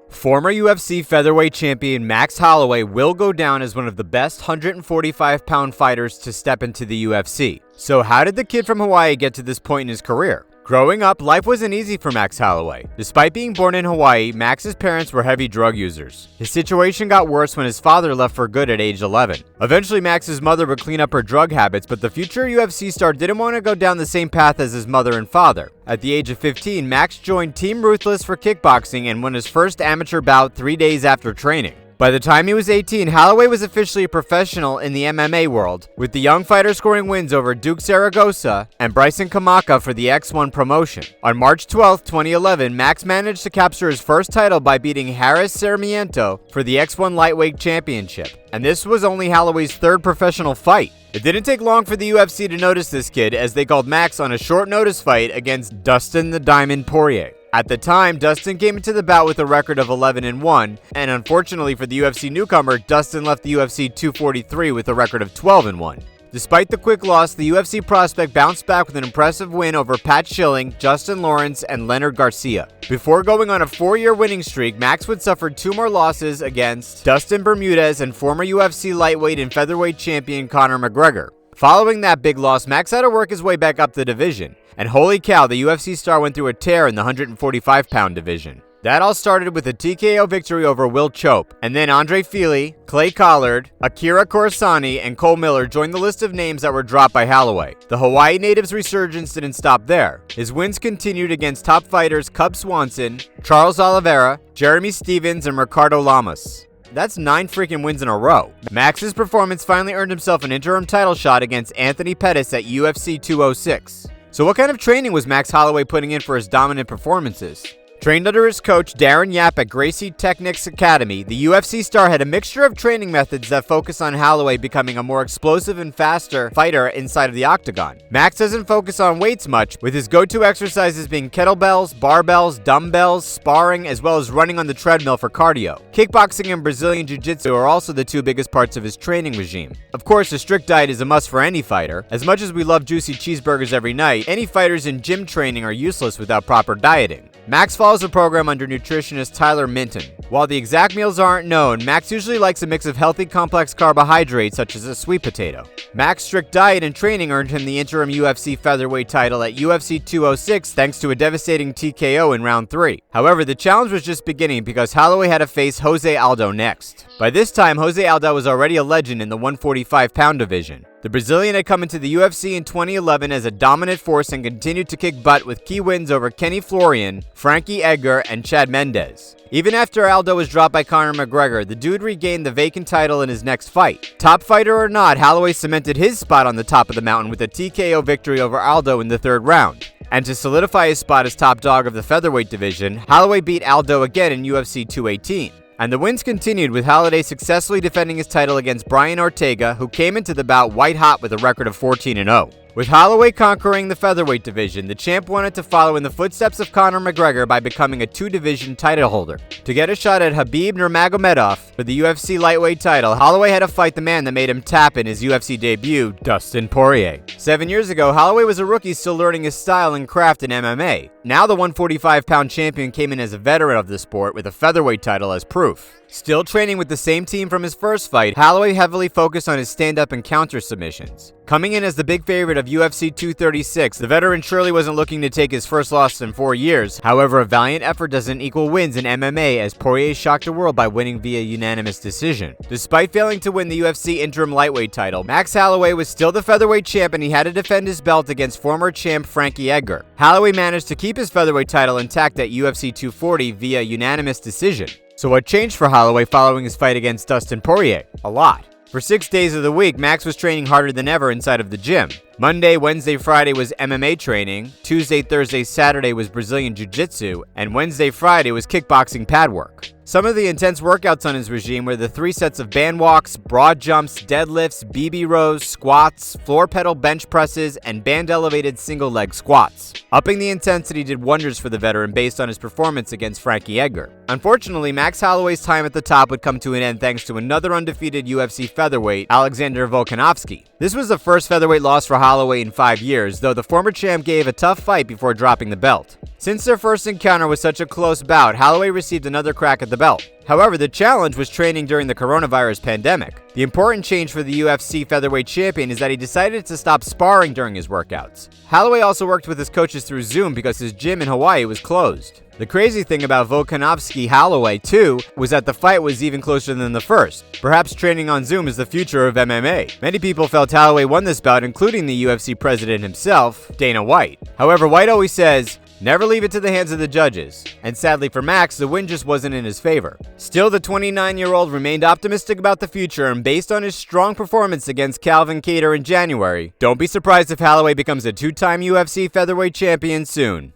Former UFC featherweight champion Max Holloway will go down as one of the best 145-pound fighters to step into the UFC. So how did the kid from Hawaii get to this point in his career? Growing up, life wasn't easy for Max Holloway. Despite being born in Hawaii, Max's parents were heavy drug users. His situation got worse when his father left for good at age 11. Eventually, Max's mother would clean up her drug habits, but the future UFC star didn't want to go down the same path as his mother and father. At the age of 15, Max joined Team Ruthless for kickboxing and won his first amateur bout 3 days after training. By the time he was 18, Holloway was officially a professional in the MMA world, with the young fighter scoring wins over Duke Zaragoza and Bryson Kamaka for the X1 promotion. On March 12, 2011, Max managed to capture his first title by beating Harris Sarmiento for the X1 Lightweight Championship, and this was only Holloway's third professional fight. It didn't take long for the UFC to notice this kid, as they called Max on a short notice fight against Dustin the Diamond Poirier. At the time, Dustin came into the bout with a record of 11-1, and unfortunately for the UFC newcomer, Dustin left the UFC 243 with a record of 12-1. Despite the quick loss, the UFC prospect bounced back with an impressive win over Pat Schilling, Justin Lawrence, and Leonard Garcia. Before going on a 4-year winning streak, Max would suffer 2 more losses against Dustin Bermudez and former UFC lightweight and featherweight champion Conor McGregor. Following that big loss, Max had to work his way back up the division. And holy cow, the UFC star went through a tear in the 145-pound division. That all started with a TKO victory over Will Chope, and then Andre Fili, Clay Collard, Akira Corsani, and Cole Miller joined the list of names that were dropped by Holloway. The Hawaii native's resurgence didn't stop there. His wins continued against top fighters Cub Swanson, Charles Oliveira, Jeremy Stevens, and Ricardo Lamas. That's 9 freaking wins in a row. Max's performance finally earned himself an interim title shot against Anthony Pettis at UFC 206. So what kind of training was Max Holloway putting in for his dominant performances? Trained under his coach Darren Yap at Gracie Technics Academy, the UFC star had a mixture of training methods that focus on Holloway becoming a more explosive and faster fighter inside of the octagon. Max doesn't focus on weights much, with his go-to exercises being kettlebells, barbells, dumbbells, sparring, as well as running on the treadmill for cardio. Kickboxing and Brazilian Jiu-Jitsu are also the 2 biggest parts of his training regime. Of course, a strict diet is a must for any fighter. As much as we love juicy cheeseburgers every night, any fighters in gym training are useless without proper dieting. Max follows a program under nutritionist Tyler Minton. While the exact meals aren't known, Max usually likes a mix of healthy complex carbohydrates such as a sweet potato. Max's strict diet and training earned him the interim UFC featherweight title at UFC 206 thanks to a devastating TKO in round 3. However, the challenge was just beginning because Holloway had to face Jose Aldo next. By this time, Jose Aldo was already a legend in the 145-pound division. The Brazilian had come into the UFC in 2011 as a dominant force and continued to kick butt with key wins over Kenny Florian, Frankie Edgar, and Chad Mendes. Even after Aldo was dropped by Conor McGregor, the dude regained the vacant title in his next fight. Top fighter or not, Holloway cemented his spot on the top of the mountain with a TKO victory over Aldo in the 3rd round. And to solidify his spot as top dog of the featherweight division, Holloway beat Aldo again in UFC 218. And the wins continued, with Holloway successfully defending his title against Brian Ortega, who came into the bout white hot with a record of 14-0. With Holloway conquering the featherweight division, the champ wanted to follow in the footsteps of Conor McGregor by becoming a 2-division title holder. To get a shot at Khabib Nurmagomedov for the UFC lightweight title, Holloway had to fight the man that made him tap in his UFC debut, Dustin Poirier. 7 years ago, Holloway was a rookie still learning his style and craft in MMA. Now the 145-pound champion came in as a veteran of the sport with a featherweight title as proof. Still training with the same team from his first fight, Holloway heavily focused on his stand-up and counter submissions. Coming in as the big favorite of UFC 236, the veteran surely wasn't looking to take his first loss in 4 years. However, a valiant effort doesn't equal wins in MMA, as Poirier shocked the world by winning via unanimous decision. Despite failing to win the UFC interim lightweight title, Max Holloway was still the featherweight champ and he had to defend his belt against former champ Frankie Edgar. Holloway managed to keep his featherweight title intact at UFC 240 via unanimous decision. So what changed for Holloway following his fight against Dustin Poirier? A lot. For 6 days of the week, Max was training harder than ever inside of the gym. Monday, Wednesday, Friday was MMA training, Tuesday, Thursday, Saturday was Brazilian Jiu-Jitsu, and Wednesday, Friday was kickboxing pad work. Some of the intense workouts on his regime were the 3 sets of band walks, broad jumps, deadlifts, BB rows, squats, floor pedal bench presses, and band elevated single leg squats. Upping the intensity did wonders for the veteran based on his performance against Frankie Edgar. Unfortunately, Max Holloway's time at the top would come to an end thanks to another undefeated UFC featherweight, Alexander Volkanovski. This was the first featherweight loss for Holloway Holloway in 5 years, though the former champ gave a tough fight before dropping the belt. Since their first encounter was such a close bout, Holloway received another crack at the belt. However, the challenge was training during the coronavirus pandemic. The important change for the UFC featherweight champion is that he decided to stop sparring during his workouts. Holloway also worked with his coaches through Zoom because his gym in Hawaii was closed. The crazy thing about Volkanovski-Holloway, too, was that the fight was even closer than the first. Perhaps training on Zoom is the future of MMA. Many people felt Holloway won this bout, including the UFC president himself, Dana White. However, White always says, "Never leave it to the hands of the judges." And sadly for Max, the win just wasn't in his favor. Still, the 29-year-old remained optimistic about the future, and based on his strong performance against Calvin Kattar in January, don't be surprised if Holloway becomes a 2-time UFC featherweight champion soon.